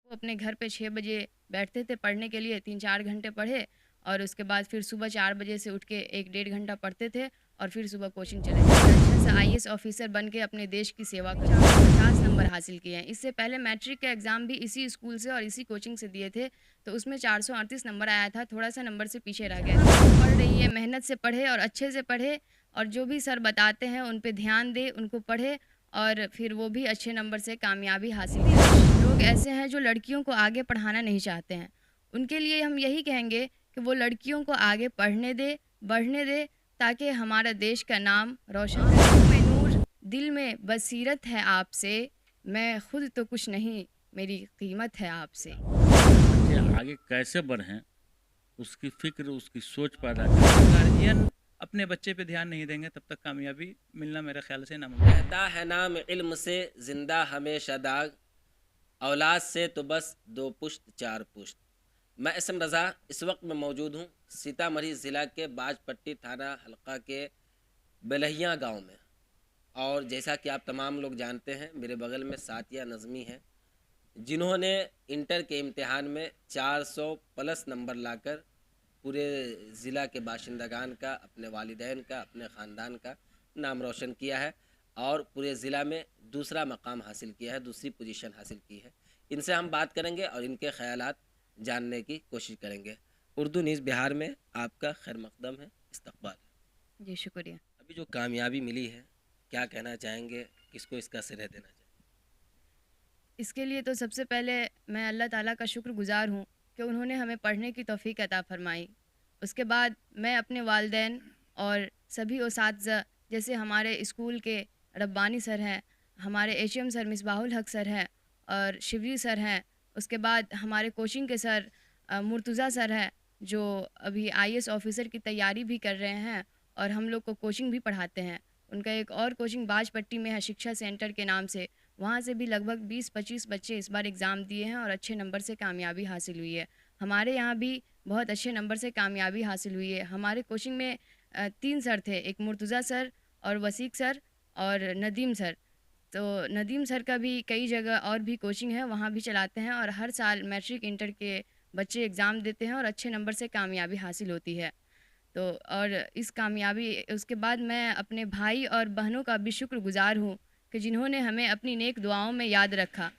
वो अपने घर पे 6 बजे बैठते थे पढ़ने के लिए, 3-4 घंटे पढ़े और उसके बाद फिर सुबह 4 बजे से उठ के 1 डेढ़ घंटा पढ़ते थे और फिर सुबह कोचिंग चले जाते थे। अच्छा से आईएएस ऑफिसर बन के अपने देश की सेवा कर 50 नंबर हासिल किए हैं। इससे पहले मैट्रिक का एग्ज़ाम भी इसी स्कूल से और इसी कोचिंग से दिए थे, तो उसमें 438 नंबर आया था, थोड़ा-सा नंबर से पीछे रह गए थे। पढ़ रही है, मेहनत से पढ़े और अच्छे से पढ़े और जो भी सर बताते हैं उन पे ध्यान दें, उनको पढ़े और फिर वो भी अच्छे नंबर से कामयाबी हासिल करें। लोग ऐसे हैं जो लड़कियों को आगे पढ़ाना नहीं चाहते हैं, उनके लिए हम यही कहेंगे कि वो लड़कियों को आगे पढ़ने दे, बढ़ने दे, ताकि हमारा देश का नाम रोशन करे। आँखों में नूर, दिल में बसीरत है आपसे, मैं खुद तो कुछ नहीं, मेरी कीमत है आपसे। बच्चे आगे कैसे बढ़ें उसकी फिक्र, उसकी सोच पैदा करें। गार्जियन अपने बच्चे पे ध्यान नहीं देंगे तब तक कामयाबी मिलना मेरे ख्याल से नामुमकिन है। कहता है नाम इल्म से जिंदा हमेशा दाग, औलाद से तो बस 2 पुश्त 4 पुश्त। मैं इसम रज़ा इस वक्त मैं मौजूद हूँ सीतामढ़ी ज़िला के बाजपट्टी थाना हल्का के बेलहिया गांव में। और जैसा कि आप तमाम लोग जानते हैं, मेरे बगल में सातिया नज़मी हैं जिन्होंने इंटर के इम्तिहान में 400 प्लस नंबर लाकर पूरे ज़िला के बाशिंदगान का, अपने वालिदैन का, अपने ख़ानदान का नाम रोशन किया है और पूरे ज़िला में दूसरा मकाम हासिल किया है, दूसरी पोजीशन हासिल की है। इनसे हम बात करेंगे और इनके ख़यालात जानने की कोशिश करेंगे। उर्दू न्यूज़ बिहार में आपका खैर मकदम है, इस्तकबाल है। जी, शुक्रिया। अभी जो कामयाबी मिली है, क्या कहना चाहेंगे, किसको इसका श्रेय देना चाहेंगे? इसके लिए तो सबसे पहले मैं अल्लाह ताला का शुक्रगुज़ार हूँ कि उन्होंने हमें पढ़ने की तौफ़ीक अता फ़रमाई। उसके बाद मैं अपने वालिदैन और सभी उसातिज़ा, जैसे हमारे स्कूल के रब्बानी सर हैं, हमारे एचएम सर मिसबाहुल हक सर हैं और शिवरी सर हैं, उसके बाद हमारे कोचिंग के सर मुर्तज़ा सर हैं, जो अभी आईएएस ऑफ़िसर की तैयारी भी कर रहे हैं और हम लोग को कोचिंग भी पढ़ाते हैं। उनका एक और कोचिंग बाजपट्टी में है शिक्षा सेंटर के नाम से, वहाँ से भी लगभग 20-25 बच्चे इस बार एग्ज़ाम दिए हैं और अच्छे नंबर से कामयाबी हासिल हुई है। हमारे यहाँ भी बहुत अच्छे नंबर से कामयाबी हासिल हुई है। हमारे कोचिंग में 3 सर थे, एक मुर्तज़ा सर और वसीक सर और नदीम सर। तो नदीम सर का भी कई जगह और भी कोचिंग है, वहाँ भी चलाते हैं और हर साल मैट्रिक इंटर के बच्चे एग्ज़ाम देते हैं और अच्छे नंबर से कामयाबी हासिल होती है। तो और इस कामयाबी उसके बाद मैं अपने भाई और बहनों का भी शुक्रगुज़ार हूँ कि जिन्होंने हमें अपनी नेक दुआओं में याद रखा।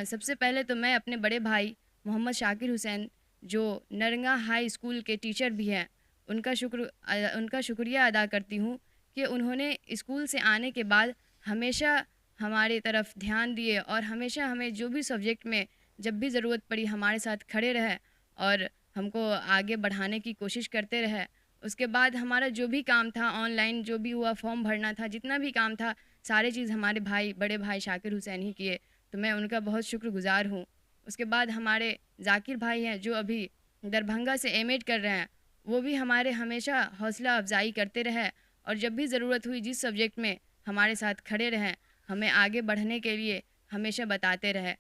सबसे पहले तो मैं अपने बड़े भाई मोहम्मद शाकिर हुसैन, जो नरंगा हाई स्कूल के टीचर भी हैं, उनका शुक्रिया अदा करती हूँ कि उन्होंने स्कूल से आने के बाद हमेशा हमारे तरफ ध्यान दिए और हमेशा हमें जो भी सब्जेक्ट में जब भी ज़रूरत पड़ी हमारे साथ खड़े रहे और हमको आगे बढ़ाने की कोशिश करते रहे। उसके बाद हमारा जो भी काम था, ऑनलाइन जो भी हुआ, फॉर्म भरना था, जितना भी काम था, सारे चीज़ हमारे भाई, बड़े भाई शाकिर हुसैन ही किए, तो मैं उनका बहुत शुक्रगुज़ार हूँ। उसके बाद हमारे ज़ाकिर भाई हैं जो अभी दरभंगा से एमएड कर रहे हैं, वो भी हमारे हमेशा हौसला अफ़ज़ाई करते रहे और जब भी ज़रूरत हुई जिस सब्जेक्ट में हमारे साथ खड़े रहें, हमें आगे बढ़ने के लिए हमेशा बताते रहे।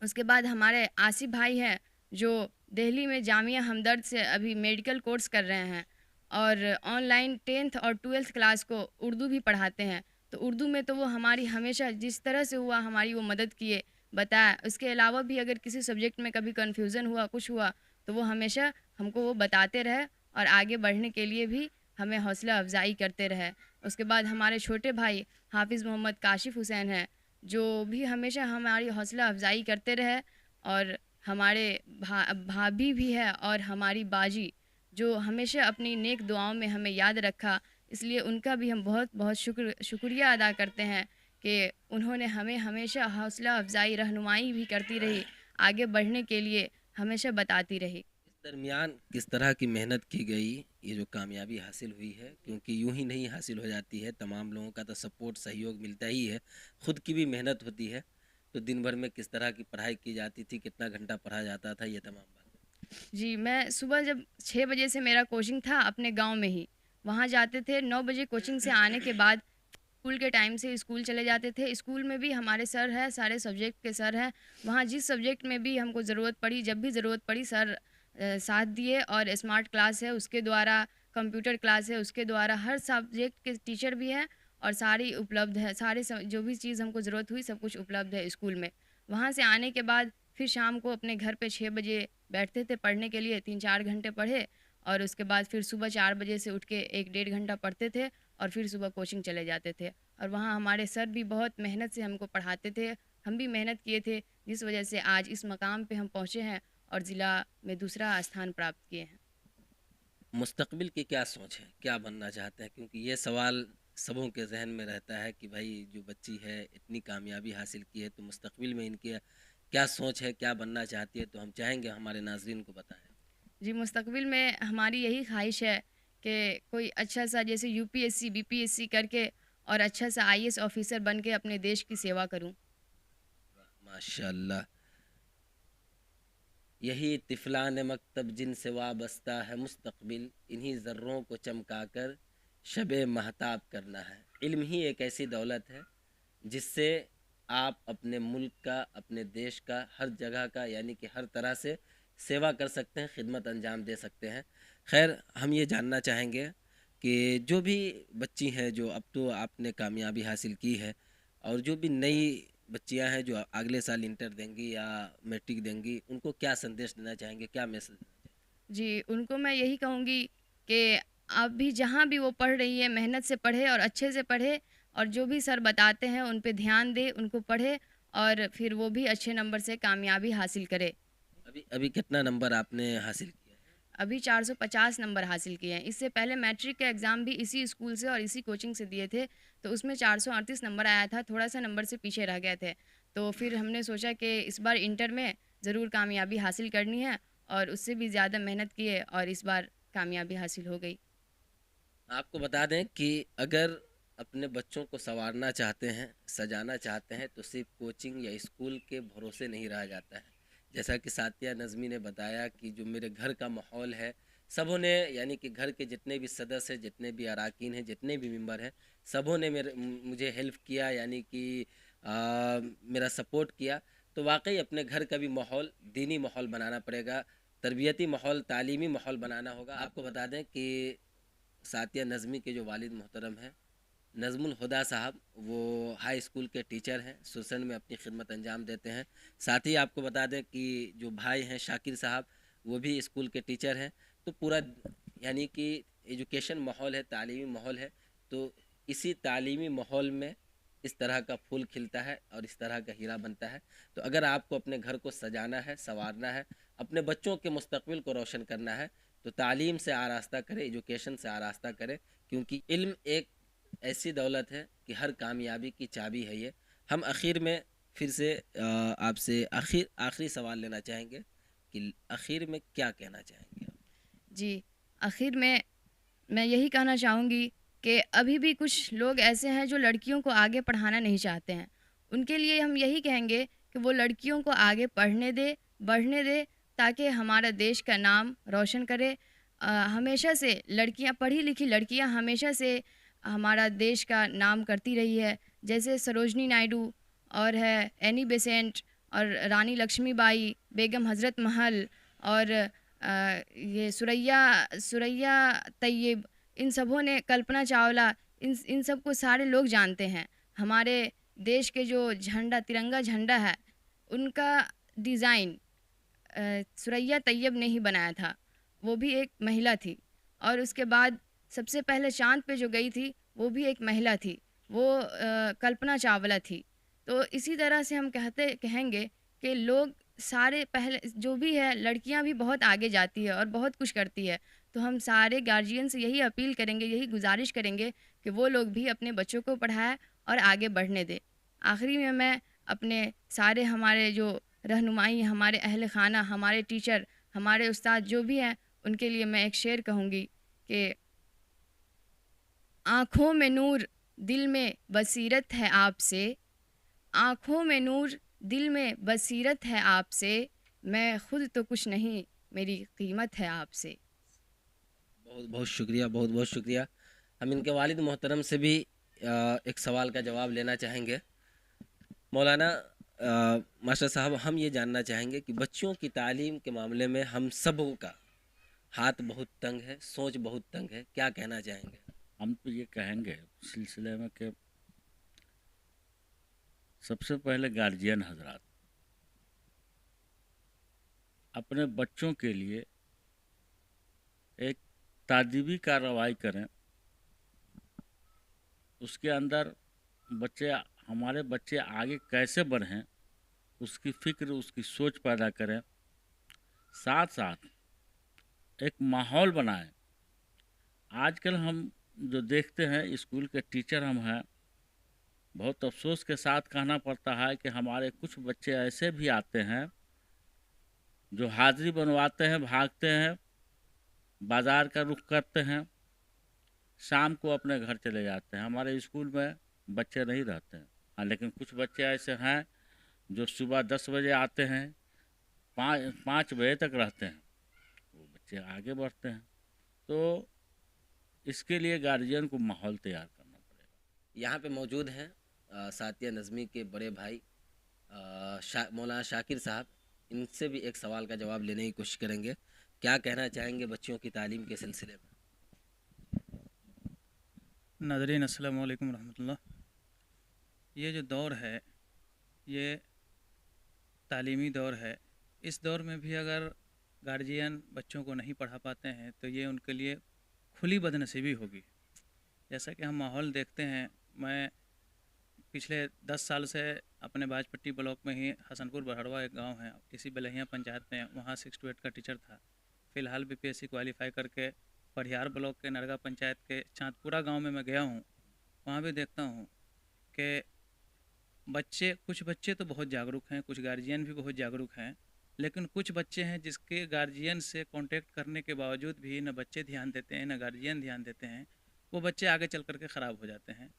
उसके बाद हमारे आसिफ भाई हैं जो दिल्ली में जामिया हमदर्द से अभी मेडिकल कोर्स कर रहे हैं और ऑनलाइन 10th और 12th क्लास को उर्दू भी पढ़ाते हैं। तो उर्दू में तो वो हमारी हमेशा जिस तरह से हुआ हमारी वो मदद किए, बताया। उसके अलावा भी अगर किसी सब्जेक्ट में कभी कन्फ्यूज़न हुआ, कुछ हुआ, तो वो हमेशा हमको वो बताते रहे और आगे बढ़ने के लिए भी हमें हौसला अफ़ज़ाई करते रहे। उसके बाद हमारे छोटे भाई हाफ़िज़ मोहम्मद काशिफ़ हुसैन हैं, जो भी हमेशा हमारी हौसला अफ़ज़ाई करते रहे और हमारे भाभी भी है और हमारी बाजी, जो हमेशा अपनी नेक दुआओं में हमें याद रखा, इसलिए उनका भी हम बहुत बहुत शुक्रिया अदा करते हैं कि उन्होंने हमें हमेशा हौसला अफ़ज़ाई रहनुमाई भी करती रही, आगे बढ़ने के लिए हमेशा बताती रही। इस दरमियान किस तरह की मेहनत की गई, ये जो कामयाबी हासिल हुई है, क्योंकि यूं ही नहीं हासिल हो जाती है, तमाम लोगों का तो सपोर्ट सहयोग मिलता ही है, ख़ुद की भी मेहनत होती है। तो दिन भर में किस तरह की पढ़ाई की जाती थी, कितना घंटा पढ़ा जाता था, ये तमाम बातें। जी, मैं सुबह जब 6 बजे से मेरा कोचिंग था अपने गांव में ही, वहाँ जाते थे। 9 बजे कोचिंग से आने के बाद स्कूल के टाइम से स्कूल चले जाते थे। स्कूल में भी हमारे सर हैं, सारे सब्जेक्ट के सर हैं। वहाँ जिस सब्जेक्ट में भी हमको ज़रूरत पड़ी, जब भी ज़रूरत पड़ी, सर साथ दिए और स्मार्ट क्लास है उसके द्वारा, कंप्यूटर क्लास है उसके द्वारा, हर सब्जेक्ट के टीचर भी हैं और सारी उपलब्ध है। जो भी चीज़ हमको ज़रूरत हुई सब कुछ उपलब्ध है स्कूल में। وہاں سے آنے کے بعد پھر شام کو اپنے گھر پہ 6 بجے بیٹھتے تھے پڑھنے کے لیے، 3-4 گھنٹے پڑھے، اور اس کے بعد پھر صبح 4 بجے سے اٹھ کے 1-1.5 گھنٹہ پڑھتے تھے اور پھر صبح کوچنگ چلے جاتے تھے۔ اور وہاں ہمارے سر بھی بہت محنت سے ہم کو پڑھاتے تھے، ہم بھی محنت کیے تھے، جس وجہ سے آج اس مقام پہ ہم پہنچے ہیں اور ضلع میں دوسرا استھان پراپت کیے ہیں۔ مستقبل کی کیا سوچ ہے، کیا بننا چاہتے ہیں؟ کیونکہ یہ سوال سبوں کے ذہن میں رہتا ہے کہ بھائی جو بچی ہے اتنی کامیابی حاصل کی ہے تو مستقبل میں ان کی کیا سوچ ہے، کیا بننا چاہتی ہے، تو ہم چاہیں گے ہمارے ناظرین کو بتائیں۔ جی، مستقبل میں ہماری یہی خواہش ہے کہ کوئی اچھا سا جیسے UPSC BPSC کر کے اور اچھا سا IAS آفیسر بن کے اپنے دیش کی سیوا کروں۔ ماشاء اللہ، یہی طفلان مکتب جن سے وابستہ ہے مستقبل، انہی ذروں کو چمکا کر شب مہتاب کرنا ہے۔ علم ہی ایک ایسی دولت ہے جس سے آپ اپنے ملک کا، اپنے دیش کا، ہر جگہ کا، یعنی کہ ہر طرح سے سیوا کر سکتے ہیں، خدمت انجام دے سکتے ہیں۔ خیر، ہم یہ جاننا چاہیں گے کہ جو بھی بچی ہیں جو اب تو آپ نے کامیابی حاصل کی ہے، اور جو بھی نئی بچیاں ہیں جو اگلے سال انٹر دیں گی یا میٹرک دیں گی، ان کو کیا سندیش دینا چاہیں گے، کیا میسج دینا چاہیں گے؟ جی، ان کو میں یہی کہوں گی کہ آپ بھی جہاں بھی وہ پڑھ رہی ہے محنت سے پڑھے اور اچھے سے پڑھے، اور جو بھی سر بتاتے ہیں ان پہ دھیان دے، ان کو پڑھے اور پھر وہ بھی اچھے نمبر سے کامیابی حاصل کرے۔ ابھی کتنا نمبر آپ نے حاصل کیا؟ ابھی 450 نمبر حاصل کیے ہیں۔ اس سے پہلے میٹرک کا ایگزام بھی اسی اسکول سے اور اسی کوچنگ سے دیے تھے، تو اس میں 438 نمبر آیا تھا، تھوڑا سا نمبر سے پیچھے رہ گئے تھے۔ تو پھر ہم نے سوچا کہ اس بار انٹر میں ضرور کامیابی حاصل کرنی ہے، اور اس سے بھی زیادہ محنت کیے اور اس بار کامیابی حاصل ہو گئی۔ آپ کو بتا دیں کہ اگر اپنے بچوں کو سنوارنا چاہتے ہیں، سجانا چاہتے ہیں، تو صرف کوچنگ یا اسکول کے بھروسے نہیں رہا جاتا ہے۔ جیسا کہ ساتیہ نظمی نے بتایا کہ جو میرے گھر کا ماحول ہے، سبوں نے، یعنی کہ گھر کے جتنے بھی سدس ہیں، جتنے بھی اراکین ہیں، جتنے بھی ممبر ہیں، سبوں نے مجھے ہیلپ کیا، یعنی کہ میرا سپورٹ کیا۔ تو واقعی اپنے گھر کا بھی ماحول دینی ماحول بنانا پڑے گا، تربیتی ماحول، تعلیمی ماحول بنانا ہوگا۔ آپ کو بتا دیں کہ ساتیہ نظمی کے جو والد محترم ہیں نظم الہدا صاحب، وہ ہائی اسکول کے ٹیچر ہیں، سوسن میں اپنی خدمت انجام دیتے ہیں۔ ساتھ ہی آپ کو بتا دیں کہ جو بھائی ہیں شاکر صاحب، وہ بھی اسکول کے ٹیچر ہیں۔ تو پورا یعنی کہ ایجوکیشن ماحول ہے، تعلیمی ماحول ہے، تو اسی تعلیمی ماحول میں اس طرح کا پھول کھلتا ہے اور اس طرح کا ہیرا بنتا ہے۔ تو اگر آپ کو اپنے گھر کو سجانا ہے، سنوارنا ہے، اپنے بچوں کے مستقبل کو روشن کرنا ہے، تو تعلیم سے آراستہ کرے، ایجوکیشن سے آراستہ کرے، کیونکہ علم ایک ایسی دولت ہے کہ ہر کامیابی کی چابی ہے یہ۔ ہم آخر میں پھر سے آپ سے آخری سوال لینا چاہیں گے کہ آخر میں کیا کہنا چاہیں گے؟ جی، آخر میں یہی کہنا چاہوں گی کہ ابھی بھی کچھ لوگ ایسے ہیں جو لڑکیوں کو آگے پڑھانا نہیں چاہتے ہیں۔ ان کے لیے ہم یہی کہیں گے کہ وہ لڑکیوں کو آگے پڑھنے دے، بڑھنے دے، تاکہ ہمارا دیش کا نام روشن کرے۔ ہمیشہ سے لڑکیاں، پڑھی لکھی لڑکیاں ہمیشہ سے ہمارا دیش کا نام کرتی رہی ہے، جیسے سروجنی نائیڈو اور ہے اینی بیسنٹ اور رانی لکشمی بائی، بیگم حضرت محل، اور یہ سریا طیب، ان سبوں نے، کلپنا چاولہ، ان سب کو سارے لوگ جانتے ہیں۔ ہمارے دیش کے جو جھنڈا، ترنگا جھنڈا ہے، ان کا ڈیزائن سریا طیب نے ہی بنایا تھا۔ وہ بھی ایک مہیلا تھی، اور اس کے بعد سب سے پہلے چاند پہ جو گئی تھی وہ بھی ایک مہیلا تھی، وہ کلپنا چاولہ تھی۔ تو اسی طرح سے ہم کہیں گے کہ لوگ سارے، پہلے جو بھی ہے، لڑکیاں بھی بہت آگے جاتی ہے اور بہت کچھ کرتی ہے، تو ہم سارے گارجین سے یہی اپیل کریں گے، یہی گزارش کریں گے کہ وہ لوگ بھی اپنے بچوں کو پڑھائیں اور آگے بڑھنے دے۔ آخری میں اپنے سارے ہمارے جو رہنمائی، ہمارے اہل خانہ، ہمارے ٹیچر، ہمارے استاد جو بھی ہیں، ان کے لیے میں ایک شعر کہوں گی کہ آنکھوں میں نور دل میں بصیرت ہے آپ سے، آنکھوں میں نور دل میں بصیرت ہے آپ سے، میں خود تو کچھ نہیں، میری قیمت ہے آپ سے۔ بہت بہت شکریہ، بہت بہت شکریہ۔ ہم ان کے والد محترم سے بھی ایک سوال کا جواب لینا چاہیں گے۔ مولانا ماسٹر صاحب، ہم یہ جاننا چاہیں گے کہ بچوں کی تعلیم کے معاملے میں ہم سبوں کا ہاتھ بہت تنگ ہے، سوچ بہت تنگ ہے، کیا کہنا چاہیں گے؟ ہم تو یہ کہیں گے سلسلے میں کہ سب سے پہلے گارجین حضرات अपने बच्चों के लिए एक तादीबी कार्रवाई करें, उसके अंदर हमारे बच्चे आगे कैसे बढ़ें उसकी फ़िक्र, उसकी सोच पैदा करें, साथ साथ एक माहौल बनाएं। आजकल हम जो देखते हैं, स्कूल के टीचर हम हैं, बहुत अफसोस के साथ कहना पड़ता है कि हमारे कुछ बच्चे ऐसे भी आते हैं जो हाज़िरी बनवाते हैं, भागते हैं, बाज़ार का रुख करते हैं, शाम को अपने घर चले जाते हैं। हमारे स्कूल में बच्चे नहीं रहते हैं। हाँ, लेकिन कुछ बच्चे ऐसे हैं जो सुबह 10 बजे आते हैं, 5 बजे तक रहते हैं, वो बच्चे आगे बढ़ते हैं। तो इसके लिए गार्जियन को माहौल तैयार करना पड़ेगा। यहाँ पे मौजूद हैं सातिया नज़मी के बड़े भाई मौलाना शाकिर साहब। इनसे भी एक सवाल का जवाब लेने की कोशिश करेंगे। क्या कहना चाहेंगे बच्चों की तालीम के सिलसिले में? नाज़रीन अस्सलामु अलैकुम रहमतुल्लाह। ये जो दौर है ये तालीमी दौर है। इस दौर में भी अगर गार्जियन बच्चों को नहीं पढ़ा पाते हैं तो ये उनके लिए खुली बदनसीबी होगी। जैसा कि हम माहौल देखते हैं, मैं पिछले 10 साल से अपने बाजपट्टी ब्लॉक में ही हसनपुर बरहड़वा एक गांव है, इसी बलहिया पंचायत में, वहाँ 6 to 8 का टीचर था। फ़िलहाल BPSC क्वालिफाई करके पढ़ियार ब्लॉक के नरगा पंचायत के चाँदपुरा गांव में मैं गया हूँ। वहाँ भी देखता हूँ कि कुछ बच्चे तो बहुत जागरूक हैं, कुछ गार्जियन भी बहुत जागरूक हैं, लेकिन कुछ बच्चे हैं जिसके गार्जियन से कांटेक्ट करने के बावजूद भी न बच्चे ध्यान देते हैं न गार्जियन ध्यान देते हैं, वो बच्चे आगे चल कर के ख़राब हो जाते हैं।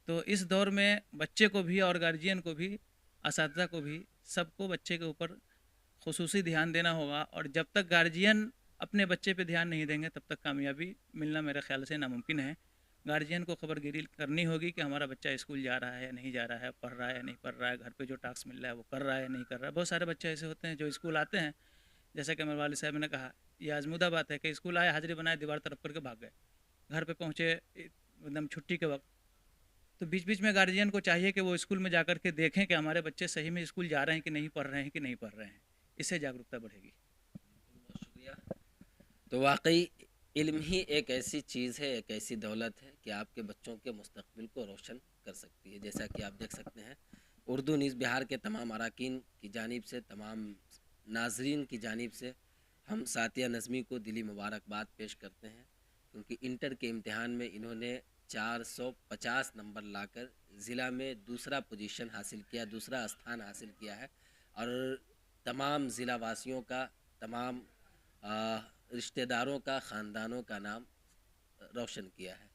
तो इस दौर में बच्चे को भी और गार्जियन को भी, असातिज़ा को भी, सबको बच्चे के ऊपर खुसूसी ध्यान देना होगा। और जब तक गार्जियन अपने बच्चे पे ध्यान नहीं देंगे तब तक कामयाबी मिलना मेरे ख्याल से नामुमकिन है। गार्जियन को खबरगिरी करनी होगी कि हमारा बच्चा स्कूल जा रहा है या नहीं जा रहा है, पढ़ रहा है या नहीं पढ़ रहा है, घर पे जो टास्क मिल रहा है वो कर रहा है या नहीं कर रहा है। बहुत सारे बच्चे ऐसे होते हैं जो स्कूल आते हैं, जैसा कि मेरे वालिद साहब ने कहा, ये आजमूदा बात है कि स्कूल आए, हाजिरी बनाए, दीवार तरफ करके भाग गए, घर पे पहुँचे एकदम छुट्टी के वक्त। तो बीच बीच में गार्जियन को चाहिए कि वो स्कूल में जाकर के देखें कि हमारे बच्चे सही में स्कूल जा रहे हैं कि नहीं, पढ़ रहे हैं कि नहीं पढ़ रहे हैं। इससे जागरूकता बढ़ेगी। बहुत शुक्रिया। तो वाकई इल्म ही एक ऐसी चीज़ है, एक ऐसी दौलत है कि आपके बच्चों के मुस्तकबिल को रोशन कर सकती है। जैसा कि आप देख सकते हैं, उर्दू न्यूज़ बिहार के तमाम अरकान की जानिब से, तमाम नाजरीन की जानिब से हम सातिया नज़मी को दिली मुबारकबाद पेश करते हैं, क्योंकि इंटर के इम्तिहान में इन्होंने 450 नंबर लाकर ज़िला में दूसरा पोजीशन हासिल किया, दूसरा स्थान हासिल किया है, और तमाम ज़िला वासियों का, तमाम रिश्तेदारों का, ख़ानदानों का नाम रोशन किया है।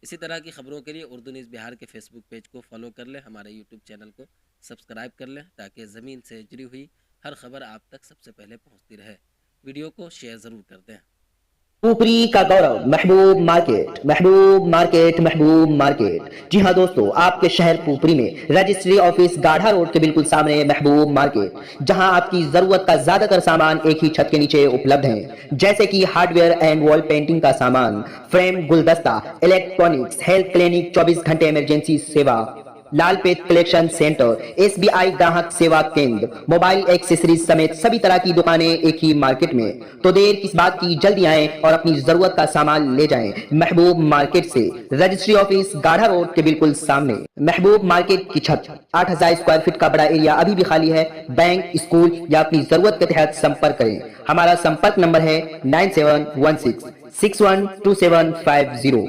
इसी तरह की ख़बरों के लिए उर्दू न्यूज़ बिहार के फेसबुक पेज को फॉलो कर लें, हमारे यूट्यूब चैनल को सब्सक्राइब कर लें, ताकि ज़मीन से जुड़ी हुई हर खबर आप तक सबसे पहले पहुंचती रहे। वीडियो को शेयर ज़रूर कर दें। पुपरी का गौरव, महबूब मार्केट, महबूब मार्केट, महबूब मार्केट। जी हाँ दोस्तों, आपके शहर पुपरी में रजिस्ट्री ऑफिस गाढ़ा रोड के बिल्कुल सामने महबूब मार्केट, जहां आपकी जरूरत का ज्यादातर सामान एक ही छत के नीचे उपलब्ध है, जैसे कि हार्डवेयर एंड वॉल पेंटिंग का सामान, फ्रेम, गुलदस्ता, इलेक्ट्रॉनिक्स, हेल्थ क्लिनिक, 24 घंटे इमरजेंसी सेवा, लालपेट कलेक्शन सेंटर, SBI ग्राहक सेवा केंद्र, मोबाइल एक्सेसरीज समेत सभी तरह की दुकानें एक ही मार्केट में। तो देर किस बात की, जल्दी आएं और अपनी जरूरत का सामान ले जाएं। महबूब मार्केट से रजिस्ट्री ऑफिस गाढ़ा रोड के बिल्कुल सामने। महबूब मार्केट की छत 8000 स्क्वायर फीट का बड़ा एरिया अभी भी खाली है। बैंक, स्कूल या अपनी जरूरत के तहत संपर्क करें। हमारा संपर्क नंबर है 9716 612750।